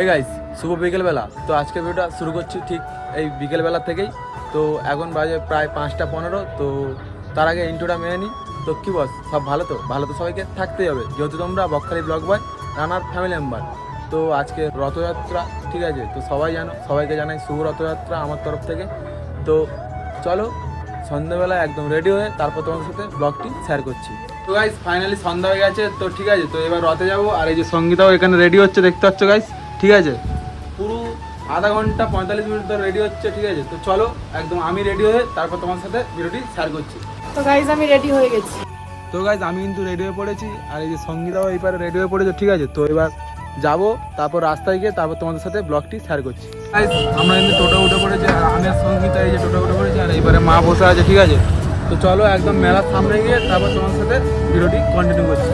এই গাইস, শুভ বিকেলবেলা। তো আজকে ভিডিওটা শুরু করছি ঠিক এই বিকেলবেলা থেকেই। তো এখন বাজে প্রায় 5টা 15। তো তার আগে ইন্ট্রোটা মেনে নিই। তো কী বস, সব ভালো তো? ভালো তো সবাইকে থাকতেই হবে, যেহেতু তোমরা বকখালি ব্লগ বয় রানার ফ্যামিলি মেম্বার। তো আজকে রথযাত্রা, ঠিক আছে? তো সবাই জানো, সবাইকে জানাই শুভ রথযাত্রা আমার তরফ থেকে। তো চলো সন্ধ্যাবেলা একদম রেডি হয়ে তারপর তোমাদের সাথে ব্লগটি শেয়ার করছি। তো গাইস ফাইনালি সন্ধ্যা হয়ে গেছে। তো ঠিক আছে, তো এবার রথে যাবো। আর এই যে সঙ্গীতাও এখানে রেডি হচ্ছে, দেখতে পাচ্ছ গাইস, ঠিক আছে? পুরো আধা ঘন্টা 45 মিনিট ধরে রেডি হচ্ছে, ঠিক আছে? তো চলো একদম আমি রেডি হয়ে তারপর তোমার সাথে ভিডিওটি শেয়ার করছি। তো গাইজ আমি রেডি হয়ে গেছি। তো গাইস আমি কিন্তু রেডি হয়ে পড়েছি, আর এই যে সঙ্গীতাও এইপারে রেডি হয়ে পড়েছে, ঠিক আছে? তো এবার যাবো, তারপর রাস্তায় গিয়ে তারপর তোমাদের সাথে ব্লগটি শেয়ার করছি। গাইস আমরা কিন্তু টোটো উঠে পড়েছি, আর আমি আর সঙ্গীতা এই যে টোটো উঠে পড়েছি, আর এইবারে মা বসে আছে, ঠিক আছে? তো চলো একদম মেলার সামনে গিয়ে তারপর তোমার সাথে ভিডিওটি কন্টিনিউ করছি।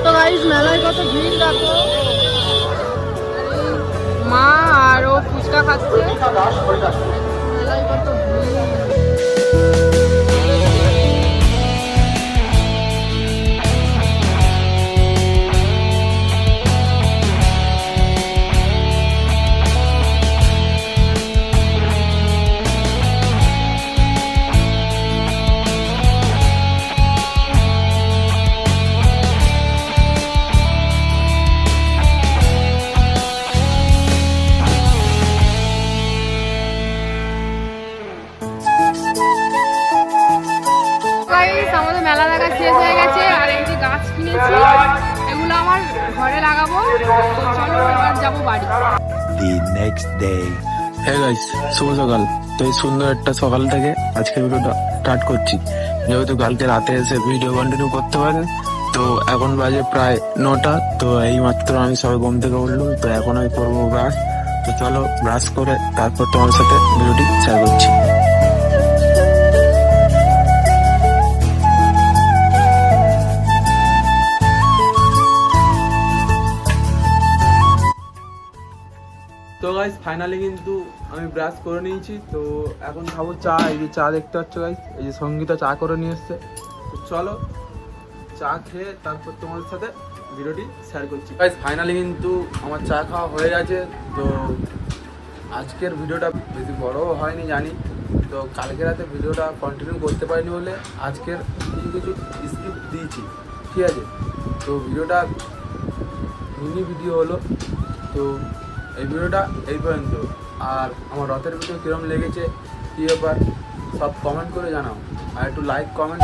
তো গাইজ মেলায় কত ভিড় দেখো, মা আর ও ফুচকা খাচ্ছে। মেলায় কত ভিড়। আমাদের মেলা দেখা শেষ হয়ে গেছে, আর এই যে গাছ কিনেছি এগুলো আমার ঘরে লাগাবো। তো চলো এবার যাবো বাড়ি। The next day. হ্যাঁ গাইস, শুভ সকাল। তো এই সুন্দর একটা সকাল থেকে আজকে ভিডিওটা স্টার্ট করছি, যেহেতু কালকে রাতে এসে ভিডিও কন্টিনিউ করতে পারে। তো এখন বাজে প্রায় 9টা। তো এই মাত্র আমি সবাই ঘুম থেকে উঠলাম। তো এখন আমি করবো ব্রাশ। তো চলো ব্রাশ করে তারপর তোমার সাথে ভিডিওটি শেয়ার করছি। তো গাইস ফাইনালি কিন্তু আমি ব্রাশ করে নিয়েছি। তো এখন খাবো চা। এই যে চা দেখতে পাচ্ছ গাইস, এই যে সঙ্গীতা চা করে নিয়ে এসছে। তো চলো চা খেয়ে তারপর তোমাদের সাথে ভিডিওটি শেয়ার করছি। গাইস ফাইনালি কিন্তু আমার চা খাওয়া হয়ে গেছে। তো আজকের ভিডিওটা বেশি বড়ও হয়নি জানি। তো কালকে রাতে ভিডিওটা কন্টিনিউ করতে পারিনি বলে আজকের কিছু স্কিপ দিয়েছি, ঠিক আছে? তো ভিডিওটা মিনি ভিডিও হলো। তো এই ভিডিওটা এই পর্যন্ত। আর আমার রথের ভিডিও কীরকম লেগেছে, কী ব্যাপার, সব কমেন্ট করে জানাও। আর একটু লাইক কমেন্ট